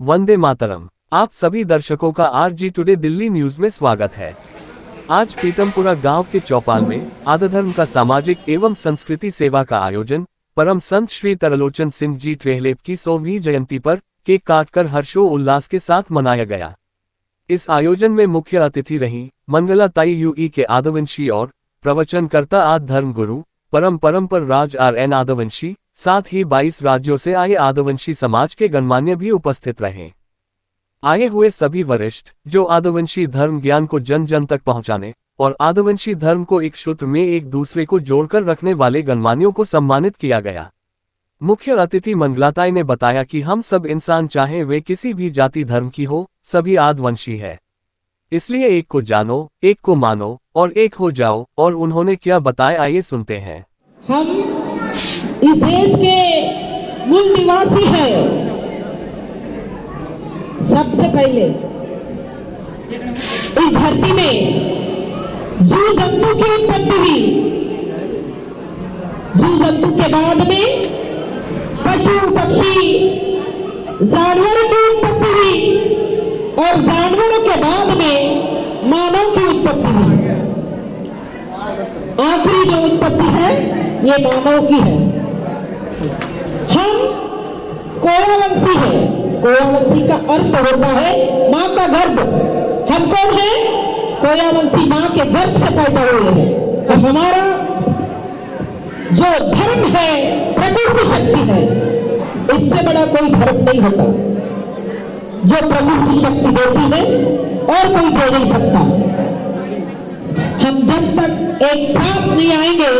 वंदे मातरम। आप सभी दर्शकों का आरजी टुडे दिल्ली न्यूज में स्वागत है। आज पीतमपुरा गांव के चौपाल में आदधर्म का सामाजिक एवं संस्कृति सेवा का आयोजन परम संत श्री तरलोचन सिंह जी ट्रेहलेप की 100वीं जयंती पर केक काटकर हर्षोल्लास के साथ मनाया गया। इस आयोजन में मुख्य अतिथि रही मंगला ताई यूई के आदवंशी और प्रवचनकर्ता आदि धर्म गुरु परम पर राज RN आदवंशी, साथ ही 22 राज्यों से आए आदवंशी समाज के गणमान्य भी उपस्थित रहे। आए हुए सभी वरिष्ठ जो आदवंशी धर्म ज्ञान को जन जन तक पहुंचाने और आदवंशी धर्म को एक सूत्र में एक दूसरे को जोड़कर रखने वाले गणमान्यों को सम्मानित किया गया। मुख्य अतिथि मंगलाताई ने बताया कि हम सब इंसान चाहे वे किसी भी जाति धर्म की हो, सभी आदवंशी है, इसलिए एक को जानो, एक को मानो और एक हो जाओ। और उन्होंने क्या बताया आइए सुनते हैं। हम इस देश के मूल निवासी हैं। सबसे पहले इस धरती में जीव जंतु की उत्पत्ति हुई, जीव जंतु के बाद में पशु पक्षी जानवरों की उत्पत्ति हुई और जानवरों के बाद में मानव की उत्पत्ति हुई। आखिरी जो उत्पत्ति है ये मानव की है। हम कोयावंशी हैं। कोयावंशी का अर्थ होता है माँ का गर्भ। हम कौन है? कोयावंशी माँ के गर्भ से पैदा हुए हैं। तो हमारा जो धर्म है प्रकृति शक्ति है, इससे बड़ा कोई धर्म नहीं होता। जो प्रकृति शक्ति देती है और कोई दे नहीं सकता। हम जब तक एक साथ नहीं आएंगे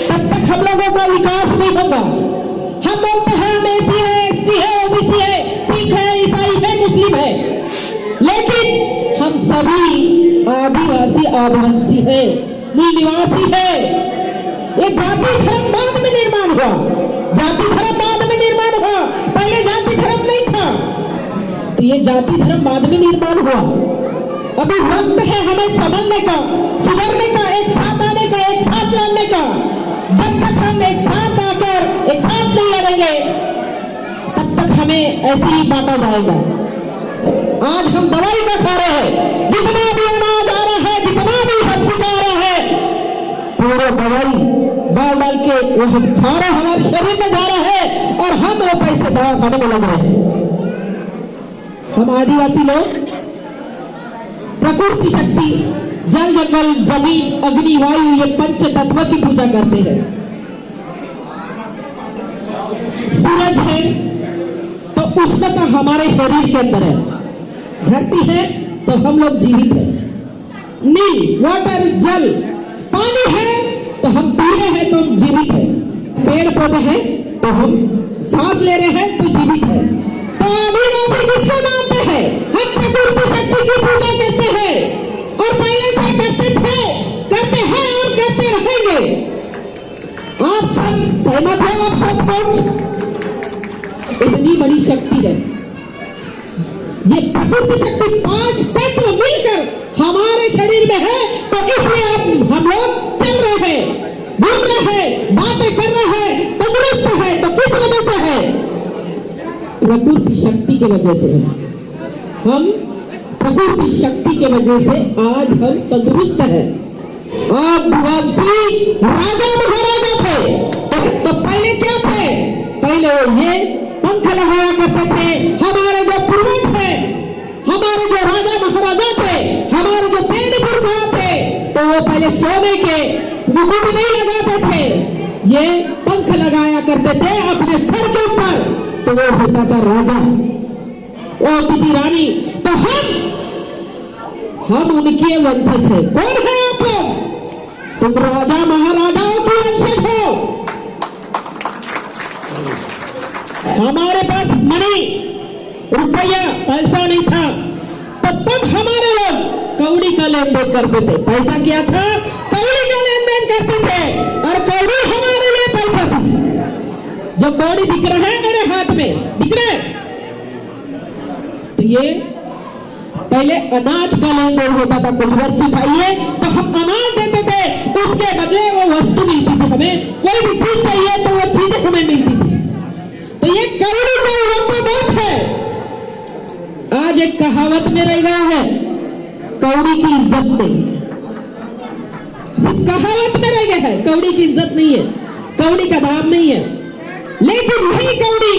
तब तक हम लोगों का विकास नहीं होगा। हम बोलते हैं हम एसी है, एसटी है, ओबीसी है, सिख है, ईसाई है, मुस्लिम है, लेकिन हम सभी आदिवासी आदिवासी है, मूल निवासी है। ये जाति धर्म बाद में निर्माण हुआ। जाति धर्म बाद में निर्माण हुआ, पहले जाति धर्म नहीं था। तो ये जाति धर्म बाद में निर्माण हुआ। अभी वक्त है हमें समझने का, सुधरने का, एक साथ आने का, एक साथ लड़ने का। जब तक हम एक साथ आकर एक साथ नहीं लड़ेंगे तब तक हमें ऐसे ही बांटा जाएगा। आज हम दवाई का खा रहे हैं, जितना भी अनाज आ रहा है, जितना भी सब्जी आ रहा है, पूरा दवाई डाल के वो हम खा रहे, हमारे शरीर में जा रहा है और हम वो पैसे दवा खाने में लग रहे हैं। हम आदिवासी लोग प्रकृति शक्ति, जल जंगल जमीन अग्नि वायु, ये पंच तत्व की पूजा करते हैं। सूरज है तो उष्णता हमारे शरीर के अंदर है। धरती है तो हम लोग जीवित हैं। नील वाटर जल पानी है तो हम पी रहे हैं तो हम जीवित हैं। पेड़ पौधे हैं तो हम सांस ले रहे हैं तो जीवित है। तो आदिवासी किसको मानते हैं? हम प्रकृति शक्ति की पूजा करते हैं और पहले से करते थे, करते हैं और करते रहेंगे। आप सब सहमत हो? आप सब कौन? इतनी बड़ी शक्ति है ये प्रकृति शक्ति। 5 तत्व मिलकर हमारे शरीर में है तो इसलिए हम लोग चल रहे हैं, घूम रहे हैं, बातें कर रहे हैं, तंदुरुस्त है। तो किस वजह से है? प्रकृति शक्ति की वजह से। हम प्रकृति शक्ति की वजह से आज हम तंदुरुस्त हैं। आदिवासी राजा महाराजा थे तो पहले क्या थे? पहले ये पंख लगाया करते थे। हमारे जो पूर्वज थे, हमारे जो राजा महाराजा थे, हमारे जो पेड़ पुरखा थे, तो वो पहले सोने के मुकुट नहीं लगाते थे, ये पंख लगाया करते थे अपने सर के ऊपर, तो वो होता था राजा, वो होती थी रानी। तो हम उनके वंशज है। कौन है आप लोग? तुम राजा महाराजाओं के वंशज हो। हमारे पास मनी रुपया पैसा नहीं था तो तब हमारे लोग कौड़ी का लेन देन करते थे। पैसा क्या था? कौड़ी का लेन देन करते थे और कौड़ी हमारे लिए पैसा था। जो कौड़ी दिख रहा है मेरे हाथ में, दिख रहा है, तो ये पहले अनाज का लेन देन होता था। कुछ वस्तु चाहिए तो हम अनाज देते थे, उसके बदले वो वस्तु मिलती थी। हमें कोई भी चीज चाहिए तो वो चीज हमें मिलती थी। तो ये कौड़ी का महत्व बहुत है। आज एक कहावत में रह गया है, कौड़ी की इज्जत नहीं। कहावत में रह गया है, कौड़ी की इज्जत नहीं है, कौड़ी का दाम नहीं है। लेकिन यही कौड़ी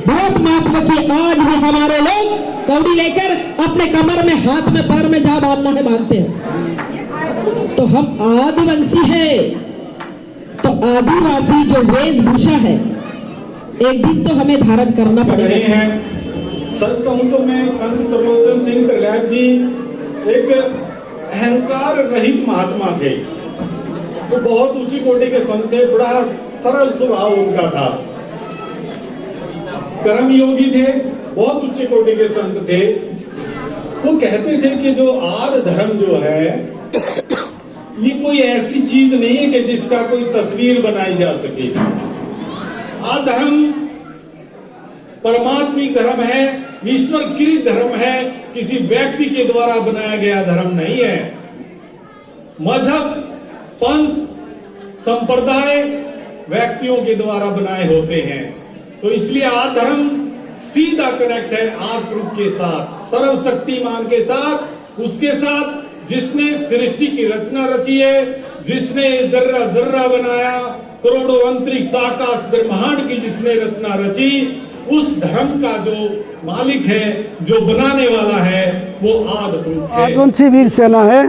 बहुत महत्व की। आज भी हमारे लोग कौड़ी लेकर अपने कमर में, हाथ में, पैर में जहां बांधना है बांधते हैं। तो हम आदिवासी है, तो आदिवासी जो वेशभूषा है एक दिन तो हमें धारण करना पड़ेगा। सच कहूं तो मैं संत त्रिलोचन सिंह त्रिलैप जी एक अहंकार रहित महात्मा थे। वो बहुत ऊंची कोटि के संत थे, बड़ा सरल स्वभाव उनका था, कर्म योगी थे, बहुत उच्च कोटि के संत थे। वो कहते थे कि जो आद धर्म जो है ये कोई ऐसी चीज नहीं है कि जिसका कोई तस्वीर बनाई जा सके। आद धर्म परमात्मिक धर्म है, ईश्वर कृत धर्म है, किसी व्यक्ति के द्वारा बनाया गया धर्म नहीं है। मजहब, पंथ, संप्रदाय व्यक्तियों के द्वारा बनाए होते हैं। तो इसलिए आद धर्म सीधा कनेक्ट है आत्मरूप के साथ, सर्वशक्तिमान के साथ, उसके साथ जिसने सृष्टि की रचना रची है, जिसने जर्रा जर्रा बनाया, करोड़ों अंतरिक्ष आकाश ब्रह्मांड की जिसने रचना रची, उस धर्म का जो मालिक है, जो बनाने वाला है, वो आदिपुरुष है। आदिवासी वीर सेना है,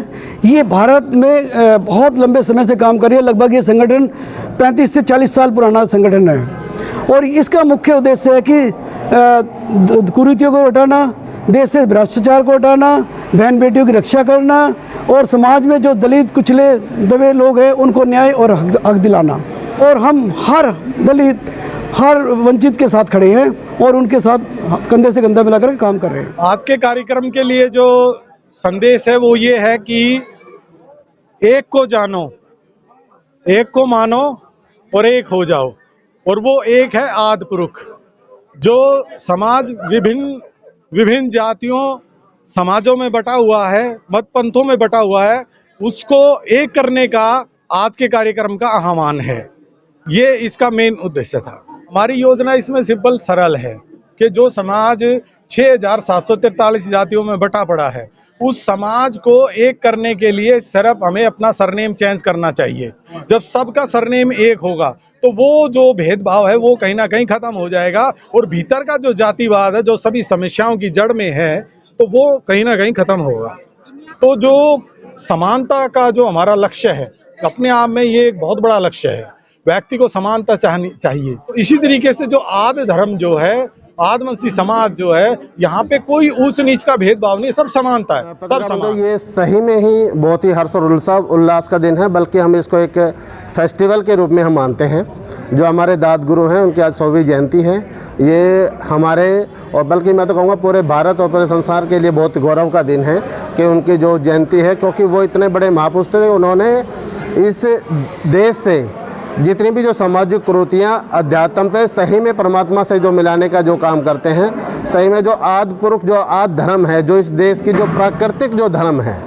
ये भारत में बहुत लंबे समय से काम कर रही है। लगभग ये संगठन 35 से 40 साल पुराना संगठन है और इसका मुख्य उद्देश्य है कि कुरीतियों को हटाना, देश से भ्रष्टाचार को हटाना, बहन बेटियों की रक्षा करना और समाज में जो दलित कुचले दबे लोग हैं उनको न्याय और हक दिलाना। और हम हर दलित, हर वंचित के साथ खड़े हैं और उनके साथ कंधे से कंधा मिलाकर काम कर रहे हैं। आज के कार्यक्रम के लिए जो संदेश है वो ये है कि एक को जानो, एक को मानो और एक हो जाओ। और वो एक है आदिपुरुष, जो समाज विभिन्न जातियों समाजों में बटा हुआ है, मत पंथों में बटा हुआ है, उसको एक करने का आज के कार्यक्रम का आह्वान है। ये इसका मेन उद्देश्य था। हमारी योजना इसमें सिंपल सरल है कि जो समाज 6743 जातियों में बटा पड़ा है, उस समाज को एक करने के लिए सिर्फ हमें अपना सरनेम चेंज करना चाहिए। जब सबका सरनेम एक होगा तो वो जो भेदभाव है वो कहीं ना कहीं खत्म हो जाएगा और भीतर का जो जातिवाद है, जो सभी समस्याओं की जड़ में है, तो वो कहीं ना कहीं खत्म होगा। तो जो समानता का जो हमारा लक्ष्य है, अपने आप में ये एक बहुत बड़ा लक्ष्य है। व्यक्ति को समानता चाहिए। तो इसी तरीके से जो आदि धर्म जो है, आदिवासी समाज जो है, यहाँ पे कोई ऊंच नीच का भेदभाव नहीं, सब समानता है, सब समान। ये सही में ही बहुत ही हर्ष और उल्लास का दिन है, बल्कि हम इसको एक फेस्टिवल के रूप में हम मानते हैं। जो हमारे दाद गुरु हैं उनकी आज 100वीं जयंती है। ये हमारे और बल्कि मैं तो कहूँगा पूरे भारत और पूरे संसार के लिए बहुत गौरव का दिन है कि उनकी जो जयंती है, क्योंकि वो इतने बड़े महापुरुष थे। उन्होंने इस देश से जितनी भी जो सामाजिक कुरीतियाँ अध्यात्म पे सही में परमात्मा से जो मिलाने का जो काम करते हैं, सही में जो आदि पुरुष, जो आदि धर्म है, जो इस देश की जो प्राकृतिक जो धर्म है,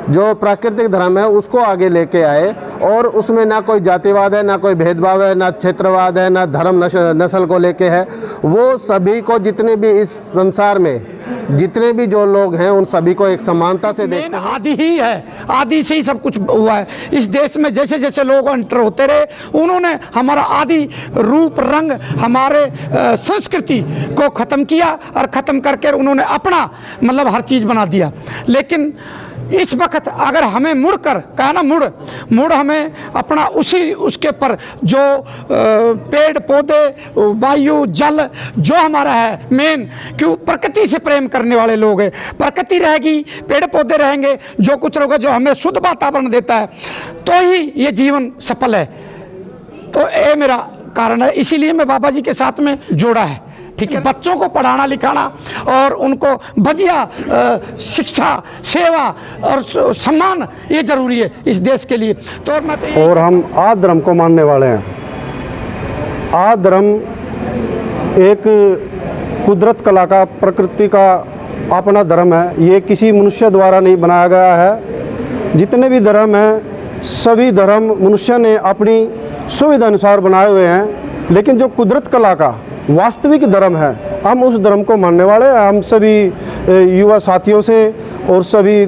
जो प्राकृतिक धर्म है, उसको आगे लेके आए। और उसमें ना कोई जातिवाद है, ना कोई भेदभाव है, ना क्षेत्रवाद है, ना धर्म नस्ल को लेके है। वो सभी को, जितने भी इस संसार में जितने भी जो लोग हैं, उन सभी को एक समानता से देखते हैं। आदि ही है, आदि से ही सब कुछ हुआ है। इस देश में जैसे जैसे लोग एंटर होते रहे, उन्होंने हमारा आदि रूप, रंग, हमारे संस्कृति को ख़त्म किया और ख़त्म करके उन्होंने अपना मतलब हर चीज़ बना दिया। लेकिन इस वक्त अगर हमें मुड़कर कहा ना, मुड़ हमें अपना उसके पर जो पेड़ पौधे, वायु, जल जो हमारा है मेन, क्यों प्रकृति से प्रेम करने वाले लोग हैं। प्रकृति रहेगी, पेड़ पौधे रहेंगे, जो कुछ रहेगा, जो हमें शुद्ध वातावरण देता है, तो ही ये जीवन सफल है। तो ये मेरा कारण है, इसीलिए मैं बाबा जी के साथ में जोड़ा है। ठीक है, बच्चों को पढ़ाना लिखाना और उनको बढ़िया शिक्षा, सेवा और सम्मान ये जरूरी है इस देश के लिए। तो मैं तो और हम आदि धर्म को मानने वाले हैं। आदि धर्म एक कुदरत कला का, प्रकृति का अपना धर्म है। ये किसी मनुष्य द्वारा नहीं बनाया गया है। जितने भी धर्म हैं, सभी धर्म मनुष्य ने अपनी सुविधा अनुसार बनाए हुए हैं, लेकिन जो कुदरत कला का वास्तविक धर्म है, हम उस धर्म को मानने वाले हैं। हम सभी युवा साथियों से और सभी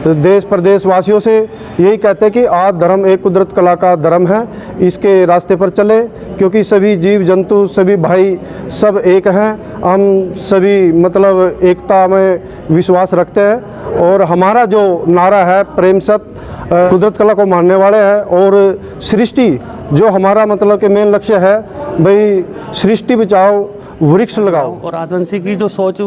देश प्रदेश वासियों से यही कहते हैं कि आद धर्म एक कुदरत कला का धर्म है, इसके रास्ते पर चले, क्योंकि सभी जीव जंतु सभी भाई सब एक हैं। हम सभी मतलब एकता में विश्वास रखते हैं और हमारा जो नारा है प्रेम सत्य कुदरत कला को मानने वाले हैं और सृष्टि जो हमारा मतलब कि मेन लक्ष्य है भाई सृष्टि बचाओ वृक्ष लगाओ। और आदिवासी की जो सोच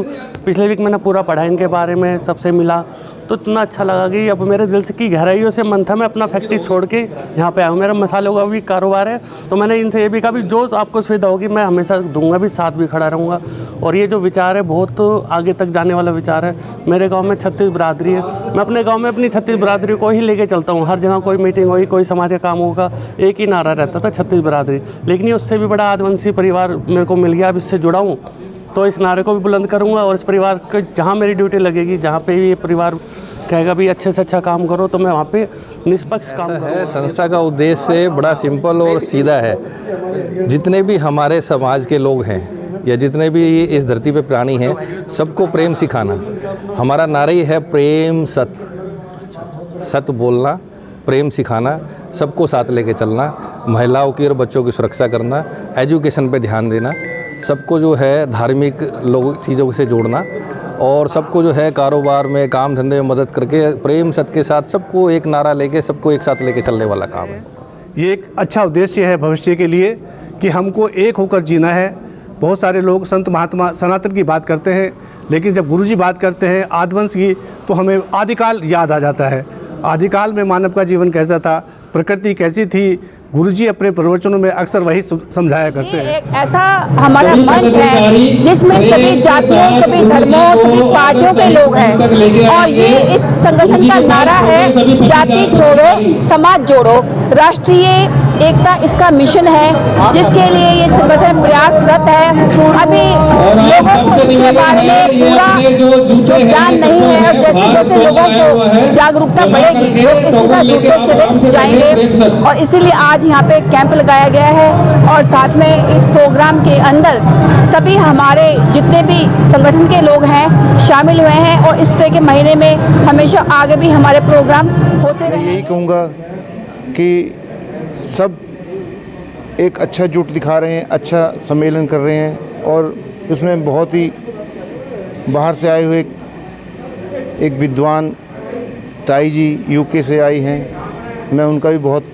पिछले वीक मैंने पूरा पढ़ा इनके बारे में, सबसे मिला तो इतना अच्छा लगा कि अब मेरे दिल से की गहराइयों से मन था मैं अपना फैक्ट्री छोड़ के यहाँ पे आया हूँ। मेरा मसालों का भी कारोबार है, तो मैंने इनसे ये भी कहा भी जो आपको सुविधा होगी मैं हमेशा दूंगा भी, साथ भी खड़ा रहूँगा। और ये जो विचार है बहुत आगे तक जाने वाला विचार है। मेरे गाँव में 36 बिरादरी है, मैं अपने गाँव में अपनी 36 बिरादरी को ही लेके चलता हूँ। हर जगह कोई मीटिंग होगी, कोई समाज का काम होगा, एक ही नारा रहता था 36 बिरादरी। लेकिन ये उससे भी बड़ा आदिवासी परिवार मेरे को मिल गया, अब इससे जुड़ा हूँ तो इस नारे को भी बुलंद करूँगा। और इस परिवार को जहाँ मेरी ड्यूटी लगेगी, जहाँ पे ये परिवार कहेगा भी अच्छे से अच्छा काम करो, तो मैं वहाँ पे निष्पक्ष काम करूँगा। संस्था का उद्देश्य बड़ा सिंपल और सीधा है। जितने भी हमारे समाज के लोग हैं या जितने भी इस धरती पे प्राणी हैं, सबको प्रेम सिखाना। हमारा नारा ही है प्रेम सत्य, सत्य बोलना, प्रेम सिखाना, सबको साथ लेके चलना, महिलाओं की और बच्चों की सुरक्षा करना, एजुकेशन पे ध्यान देना, सबको जो है धार्मिक लोग चीज़ों से जोड़ना और सबको जो है कारोबार में काम धंधे में मदद करके प्रेम सत्य के साथ सबको एक नारा लेके सबको एक साथ लेके चलने वाला काम है। ये एक अच्छा उद्देश्य है भविष्य के लिए कि हमको एक होकर जीना है। बहुत सारे लोग संत महात्मा सनातन की बात करते हैं, लेकिन जब गुरुजी बात करते हैं आदिवंश की तो हमें आदिकाल याद आ जाता है। आदिकाल में मानव का जीवन कैसा था, प्रकृति कैसी थी, गुरुजी अपने प्रवचनों में अक्सर वही समझाया करते हैं। एक ऐसा हमारा मंच है जिसमें सभी जातियों, सभी धर्मों, सभी पार्टियों के लोग हैं और ये इस संगठन का नारा है जाति छोड़ो समाज जोड़ो। राष्ट्रीय एकता इसका मिशन है जिसके लिए ये संगठन प्रयासरत है। अभी लोगों को इसके बारे में पूरा जो ज्ञान नहीं है और जैसे जैसे लोगों को जागरूकता बढ़ेगी लोग इसके साथ जुड़ते चले जाएंगे और इसीलिए आज यहाँ पे कैंप लगाया गया है। और साथ में इस प्रोग्राम के अंदर सभी हमारे जितने भी संगठन के लोग हैं शामिल हुए हैं और इस तरह के महीने में हमेशा आगे भी हमारे प्रोग्राम होते रहे। यही कहूँगा कि सब एक अच्छा जुट दिखा रहे हैं, अच्छा सम्मेलन कर रहे हैं और उसमें बहुत ही बाहर से आए हुए एक विद्वान ताई जी यूके से आई हैं, मैं उनका भी बहुत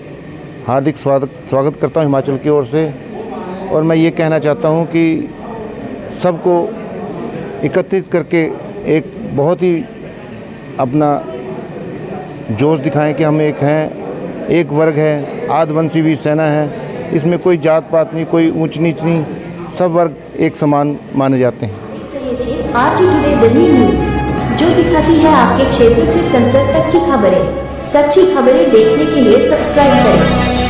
हार्दिक स्वागत करता हूं हिमाचल की ओर से। और मैं ये कहना चाहता हूं कि सबको एकत्रित करके एक बहुत ही अपना जोश दिखाएं कि हम एक हैं, एक वर्ग है, आदिवासी भी सेना है। इसमें कोई जात पात नहीं, कोई ऊंच नीच नहीं, सब वर्ग एक समान माने जाते हैं। आरजी टुडे दिल्ली न्यूज़ जो दिखाती है आपके क्षेत्र से संसद तक की खबरें। सच्ची खबरें देखने के लिए सब्सक्राइब करें।